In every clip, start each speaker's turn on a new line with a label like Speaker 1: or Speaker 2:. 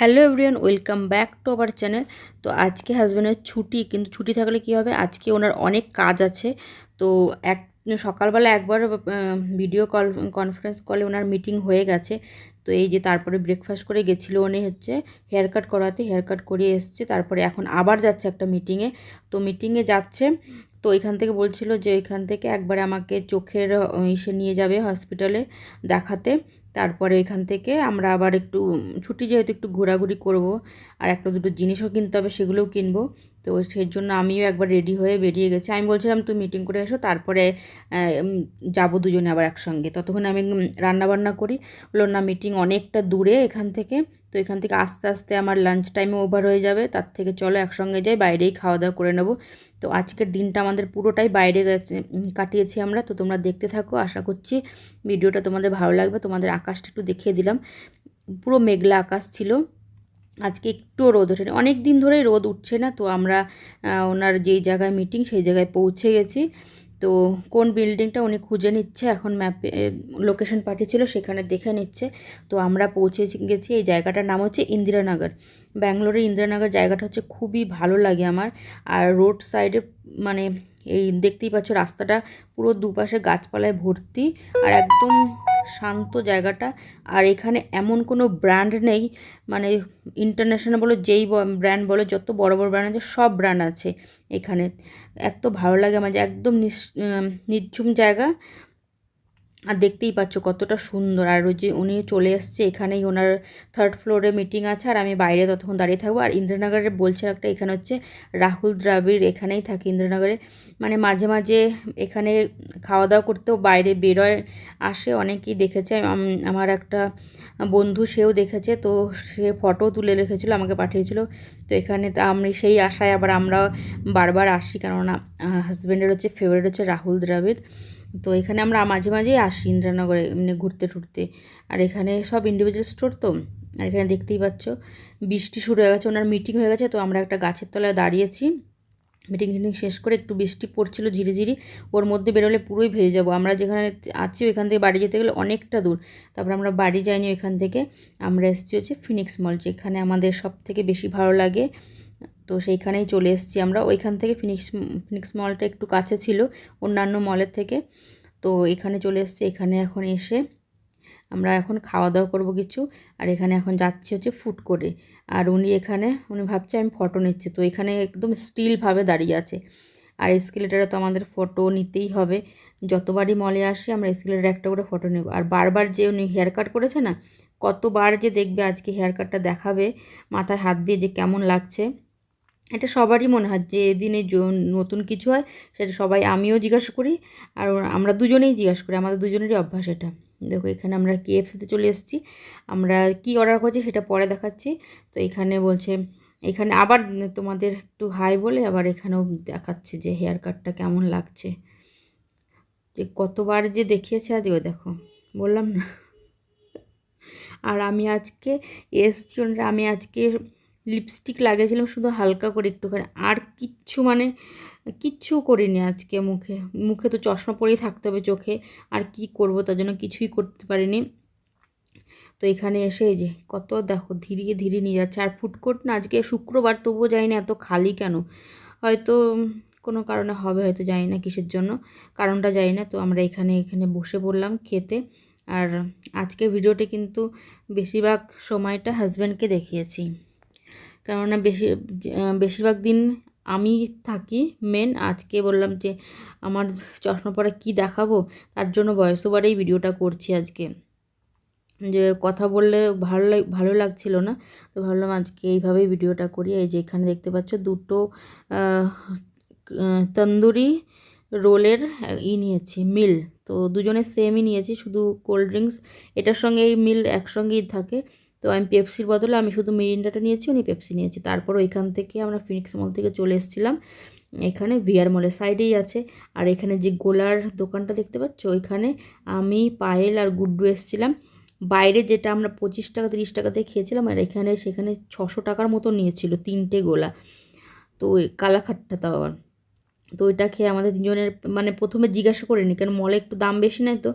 Speaker 1: Hello everyone, welcome back to our channel. তো আজকে হাজব্যান্ডের ছুটি, কিন্তু ছুটি থাকলে কী হবে, আজকে ওনার অনেক কাজ আছে। তো এক সকালবেলা একবার ভিডিও কনফারেন্স কলে ওনার মিটিং হয়ে গেছে। তো এই যে তারপরে ব্রেকফাস্ট করে গেছিলো উনি হচ্ছে হেয়ার কাট করাতে, হেয়ার কাট করিয়ে এসছে। তারপরে এখন আবার যাচ্ছে একটা মিটিংয়ে। তো মিটিংয়ে যাচ্ছে, তো এখান থেকে বলছিল যে এখান থেকে একবারে আমাকে চোখের ইসে নিয়ে যাবে হসপিটালে দেখাতে। তারপরে এখান থেকে আমরা আবার একটু ছুটি যেহেতু একটু ঘোরাঘুরি করব, আর একটা দুটো জিনিসও কিনতে হবে, সেগুলোও কিনবো। তো সেই জন্য আমিও একবার রেডি হয়ে বেরিয়ে গেছি। আমি বলছিলাম তুই মিটিং করে এসো, তারপরে যাবো দুজনে আবার একসঙ্গে। ততক্ষণ আমি রান্নাবান্না করি। বললো না, মিটিং অনেকটা দূরে এখান থেকে, তো এখান থেকে আস্তে আস্তে আমার লাঞ্চ টাইমে ওভার হয়ে যাবে, তার থেকে চলো একসঙ্গে যাই, বাইরেই খাওয়া দাওয়া করে নেবো। তো আজকের দিনটা আমাদের পুরোটাই বাইরে গেছে, কাটিয়েছি আমরা। তো তোমরা দেখতে থাকো, আশা করছি ভিডিওটা তোমাদের ভালো লাগবে। তোমাদের আকাশটা একটু দেখিয়ে দিলাম, পুরো মেঘলা আকাশ ছিল। আজকে একটু রোদ ওঠেনি, অনেক দিন ধরেই রোদ উঠছে না। তো আমরা ওনার যেই জায়গায় মিটিং সেই জায়গায় পৌঁছে গেছি। তো কোন বিল্ডিংটা উনি খুঁজে নিচ্ছে, এখন ম্যাপে লোকেশন পাঠিয়েছিল, সেখানে দেখে নিচ্ছে। তো আমরা পৌঁছে গেছি। এই জায়গাটার নাম হচ্ছে ইন্দিরানগর। ব্যাঙ্গালোরের ইন্দিরানগর জায়গাটা হচ্ছে খুবই ভালো লাগে আমার। আর রোড সাইডে মানে এই দেখতেই পাচ্ছ রাস্তাটা পুরো দুপাশে গাছপালায় ভর্তি, আর একদম শান্ত জায়গাটা। আর এখানে এমন কোনো ব্র্যান্ড নেই, মানে ইন্টারন্যাশনাল বলো, যেই ব্র্যান্ড বলো, যত বড় বড় ব্র্যান্ড আছে সব ব্র্যান্ড আছে এখানে। এত ভালো লাগে আমার, যে একদম নির্ঝুম জায়গা। আর দেখতেই পাচ্ছ কতটা সুন্দর। আর ওই যে উনি চলে এসছে, এখানেই ওনার থার্ড ফ্লোরে মিটিং আছে, আর আমি বাইরে ততক্ষণ দাঁড়িয়ে থাকবো। আর ইন্দ্রনগরে বলছে একটা, এখানে হচ্ছে রাহুল দ্রাবিড় এখানেই থাকে ইন্দ্রনগরে। মানে মাঝে মাঝে এখানে খাওয়া দাওয়া করতেও বাইরে বেরোয়, আসে, অনেকেই দেখেছে। আমার একটা বন্ধু, সেও দেখেছে। তো সে ফটো তুলে রেখেছিলো, আমাকে পাঠিয়েছিল। তো এখানে তা আমি সেই আশায় আবার আমরা বারবার আসি, কেননা হাজব্যান্ডের হচ্ছে ফেভারিট হচ্ছে রাহুল দ্রাবিড়। তো এখানে আমরা মাঝে মাঝেই আসি ইন্দ্রনগরে এমনি ঘুরতে টুরতে। আর এখানে সব ইন্ডিভিজুয়াল স্টোর তো। আর এখানে দেখতেই পাচ্ছ বৃষ্টি শুরু হয়ে গেছে, ওনার মিটিং হয়ে গেছে। তো আমরা একটা গাছের তলায় দাঁড়িয়েছি, মিটিং টিটিং শেষ করে একটু বৃষ্টি পড়ছিল ঝিরিঝিরি, ওর মধ্যে বেরোলে পুরোই ভেজে যাবো। আমরা যেখানে আছি ওইখান থেকে বাড়ি যেতে গেলে অনেকটা দূর। তারপর আমরা বাড়ি যাইনি, ওইখান থেকে আমরা এসেছি হচ্ছে ফিনিক্স মল, যেখানে আমাদের সব থেকে বেশি ভালো লাগে। তো সেইখানেই চলে এসেছি আমরা। ওইখান থেকে ফিনিক্স মলটা একটু কাছে ছিল অন্যান্য মলের থেকে। তো এখানে চলে এসেছি। এখানে এখন এসে আমরা এখন খাওয়া দাওয়া করবো কিছু। আর এখানে এখন যাচ্ছি হচ্ছে ফুড কোর্টে। আর উনি ভাবছে আমি ফটো নিচ্ছি। তো এখানে একদম স্টিলভাবে দাঁড়িয়ে আছে। আর এসকেলেটারে তো আমাদের ফটো নিতেই হবে, যতবারই মলে আসি আমরা এসকেলেটারে একটা করে ফটো নেব। আর বারবার যে উনি হেয়ার কাট করেছে না, কতবার যে দেখবে আজকে হেয়ার কাটটা দেখাবে মাথায় হাত দিয়ে, যে কেমন লাগছে। এটা সবারই মনে হয় যে দিনে নতুন কিছু হয়, সেটা সবাই, আমিও জিজ্ঞাসা করি, আর আমরা দুজনেই জিজ্ঞাসা করি, আমাদের দুজনেরই অভ্যাস এটা। দেখো এখানে আমরা KFCতে চলে এসেছি। আমরা কি অর্ডার করছি সেটা পরে দেখাচ্ছি। তো এখানে বলছে, এখানে আবার তোমাদের একটু হাই বলে আবার এখানেও দেখাচ্ছে যে হেয়ার কাটটা কেমন লাগছে। যে কতবার যে দেখিয়েছে, আজ ওই দেখো, বললাম না। আর আমি আজকে এসছি, আমি আজকে লিপস্টিক লাগিয়েছিলাম শুধু হালকা করে একটুখানি, আর কিচ্ছু মানে কিচ্ছু করিনি আজকে। মুখে মুখে তো চশমা পরেই থাকতে হবে চোখে, আর কি করব, তার জন্য কিছুই করতে পারিনি। তো এখানে এসে এই যে কত দেখো ধীরে ধীরে নিয়ে যাচ্ছে। আর ফুড কোর্ট না, আজকে শুক্রবার তবুও যাই না, এত খালি কেন, হয়তো কোনো কারণে হবে, হয়তো জানি না কিসের জন্য, কারণটা জানি না। তো আমরা এখানে বসে পড়লাম খেতে। আর আজকের ভিডিওতে কিন্তু বেশিরভাগ সময়টা হাজব্যান্ডকে দেখিয়েছি, কেননা বেশিরভাগ দিন আমি থাকি মেন। আজকে বললাম যে আমার চশমা পরা কী দেখাবো, তার জন্য ভয়েস ওভারেই ভিডিওটা করছি আজকে। যে কথা বললে ভালো লাগছিল না, তো ভাবলাম আজকে এইভাবেই ভিডিওটা করি। এই যে এখানে দেখতে পাচ্ছ দুটো তন্দুরি রোলের নিয়েছি মিল। তো দুজনে সেমই নিয়েছি, শুধু কোল্ড ড্রিঙ্কস এটার সঙ্গে এই মিল একসঙ্গেই থাকে। তো আমি পেপসির বদলে আমি শুধু মিরিন্ডাটা নিয়েছি, উনি পেপসি নিয়েছি। তারপর ওইখান থেকে আমরা ফিনিক্স মল থেকে চলে এসেছিলাম এখানে VR মলের সাইডেই আছে। আর এখানে যে গোলার দোকানটা দেখতে পাচ্ছ, ওইখানে আমি, পায়েল আর গুড্ডু এসেছিলাম। বাইরে যেটা আমরা 25 টাকা 30 টাকাতে খেয়েছিলাম, আর সেখানে 600 টাকার মতো নিয়েছিল 3টে গোলা। তো ওই কালাখাট্টা তাও আবার। তো ওইটা খেয়ে আমাদের তিনজনের মানে প্রথমে জিজ্ঞাসা করিনি, কারণ মলে একটু দাম বেশি নেয়। তো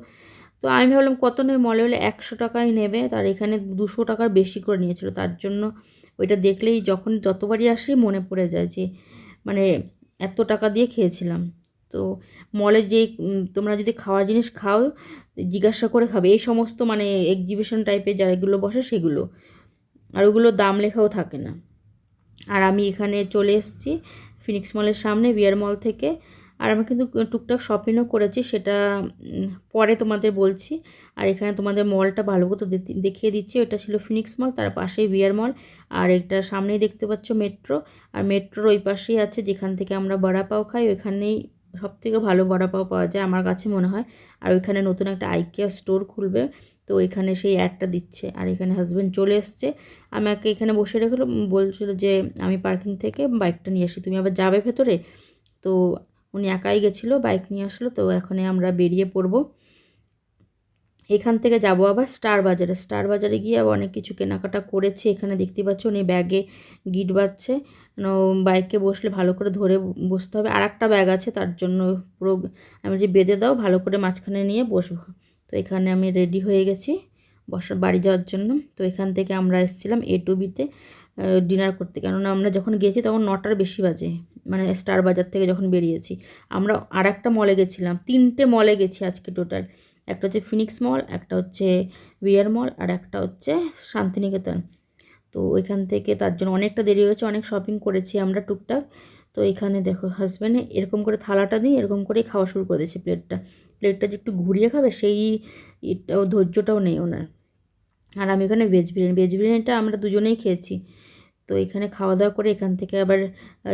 Speaker 1: তো আমি ভাবলাম কত নেবে, মলে হলে 100 টাকাই নেবে, তার এখানে 200 টাকার বেশি করে নিয়েছিল। তার জন্য ওইটা দেখলেই যখন যতবারই আসি মনে পড়ে যায় যে মানে এত টাকা দিয়ে খেয়েছিলাম। তো মলে যে তোমরা যদি খাওয়ার জিনিস খাও জিজ্ঞাসা করে খাবে, এই সমস্ত মানে এক্সিবিশন টাইপের যেগুলো বসে সেগুলো, আর ওগুলো দাম লেখাও থাকে না। আর আমি এখানে চলে এসেছি ফিনিক্স মলের সামনে, বিয়ার মল থেকে। আর আমি কিন্তু টুকটাক শপিংও করেছি, সেটা পরে তোমাদের বলছি। আর এখানে তোমাদের মলটা ভালো মতো দেখিয়ে দিচ্ছি। এটা ছিল ফিনিক্স মল, তার পাশেই বিয়ার মল, আর এটা সামনেই দেখতে পাচ্ছ মেট্রো। আর মেট্রোর ওই পাশেই আছে যেখান থেকে আমরা বড়া পাও খাই, ওইখানেই সবথেকে ভালো বড়া পাও পাওয়া যায় আমার কাছে মনে হয়। আর ওইখানে নতুন একটা আইকিয়া স্টোর খুলবে, তো এখানে সেই অ্যাডটা দিচ্ছে। আর এখানে হাজব্যান্ড চলে এসছে, আমাকে এখানে বসে রেখেলো, বলছিল যে আমি পার্কিং থেকে বাইকটা নিয়ে আসি, তুমি আবার যাবে ভেতরে। তো উনি একাই গেছিলো, বাইক নিয়ে আসলো। তো এখন আমরা বেরিয়ে পড়বো। এখান থেকে যাব আবার স্টার বাজারে। স্টার বাজারে গিয়ে আবার অনেক কিছু কেনাকাটা করেছি। এখানে দেখতে পাচ্ছ উনি ব্যাগে গিট বাঁধছে, বাইকে বসলে ভালো করে ধরে বসতে হবে। আর একটা ব্যাগ আছে, তার জন্য পুরো আমি যে বেঁধে দাও ভালো করে মাঝখানে নিয়ে বসবো। তো এখানে আমি রেডি হয়ে গেছি বাড়ি যাওয়ার জন্য। তো এখান থেকে আমরা এসেছিলাম A2Bতে ডিনার করতে, কেননা আমরা যখন গিয়েছি তখন 9টার বেশি বাজে, মানে স্টার বাজার থেকে যখন বেরিয়েছি। আমরা আর একটা মলে গেছিলাম, 3টে মলে গেছি আজকে টোটাল। একটা হচ্ছে ফিনিক্স মল, একটা হচ্ছে বিয়ার মল, আর একটা হচ্ছে শান্তিনিকেতন। তো ওইখান থেকে তার জন্য অনেকটা দেরি হয়েছে, অনেক শপিং করেছি আমরা টুকটাক। তো এখানে দেখো হাজব্যান্ডে এরকম করে থালাটা দিয়ে এরকম করেই খাওয়া শুরু করে দিয়েছে। প্লেটটা যে একটু ঘুরিয়ে খাবে সেই ধৈর্যটাও নেই ওনার। আর আমি এখানে ভেজ বিরিয়ানিটা আমরা দুজনেই খেয়েছি। তো এখানে খাওয়া দাওয়া করে এখান থেকে আবার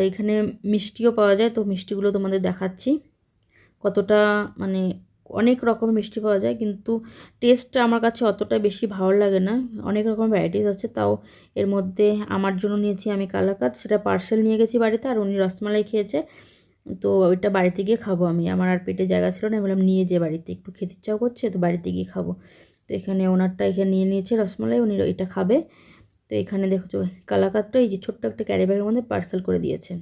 Speaker 1: এখানে মিষ্টিও পাওয়া যায়, তো মিষ্টিগুলো তোমাদের দেখাচ্ছি কতটা, মানে অনেক রকম মিষ্টি পাওয়া যায়, কিন্তু টেস্টটা আমার কাছে অতটা বেশি ভালো লাগে না। অনেক রকম ভ্যারাইটিস আছে, তাও এর মধ্যে আমার জন্য নিয়েছি আমি কালাকাঁদ, সেটা পার্সেল নিয়ে গেছি বাড়িতে। আর উনি রসমালাই খেয়েছে, তো ওইটা বাড়িতে গিয়ে খাবো আমি। আমার আর পেটে জায়গা ছিল না, আমি বললাম নিয়ে যে বাড়িতে একটু খেতে ইচ্ছাও করছে, তো বাড়িতে গিয়ে খাবো। তো এখানে ওনারটা এখানে নিয়ে নিয়েছে রসমালাই, উনি এটা খাবে। তো এখানে দেখো কালাকাঁদটা এই যে ছোট্ট একটা ক্যারি ব্যাগের মধ্যে পার্সেল করে দিয়েছে।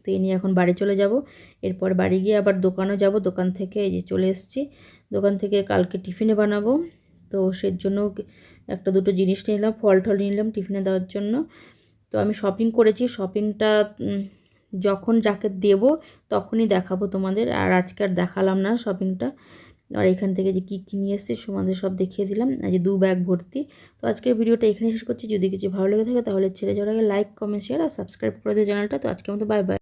Speaker 1: তো এই নিয়ে এখন বাড়ি চলে যাব। এরপর বাড়ি গিয়ে আবার দোকানও যাব, দোকান থেকে এই যে চলে এসেছি, দোকান থেকে কালকে টিফিনে বানাবো। তো সের জন্য একটা দুটো জিনিস নিলাম, ফল টল নিলাম টিফিনে দেওয়ার জন্য। তো আমি শপিং করেছি, শপিংটা যখন যাকে দেবো তখনই দেখাবো তোমাদের, আর আজকে আর দেখালাম না শপিংটা। আর এখান থেকে যে কী কী নিয়ে এসেছি তোমাদের সব দেখিয়ে দিলাম, আজ 2 ব্যাগ ভর্তি। তো আজকের ভিডিওটা এখানে শেষ করছি। যদি কিছু ভালো লেগে থাকে তাহলে ছেড়ে যাওয়ার আগে লাইক কমেন্ট শেয়ার আর সাবস্ক্রাইব করে দিও চ্যানেলটা। তো আজকের মতো বাই বাই।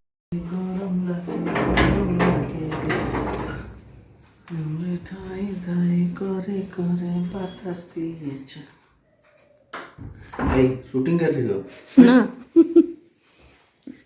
Speaker 2: এই শুটিং कर रही हो
Speaker 1: না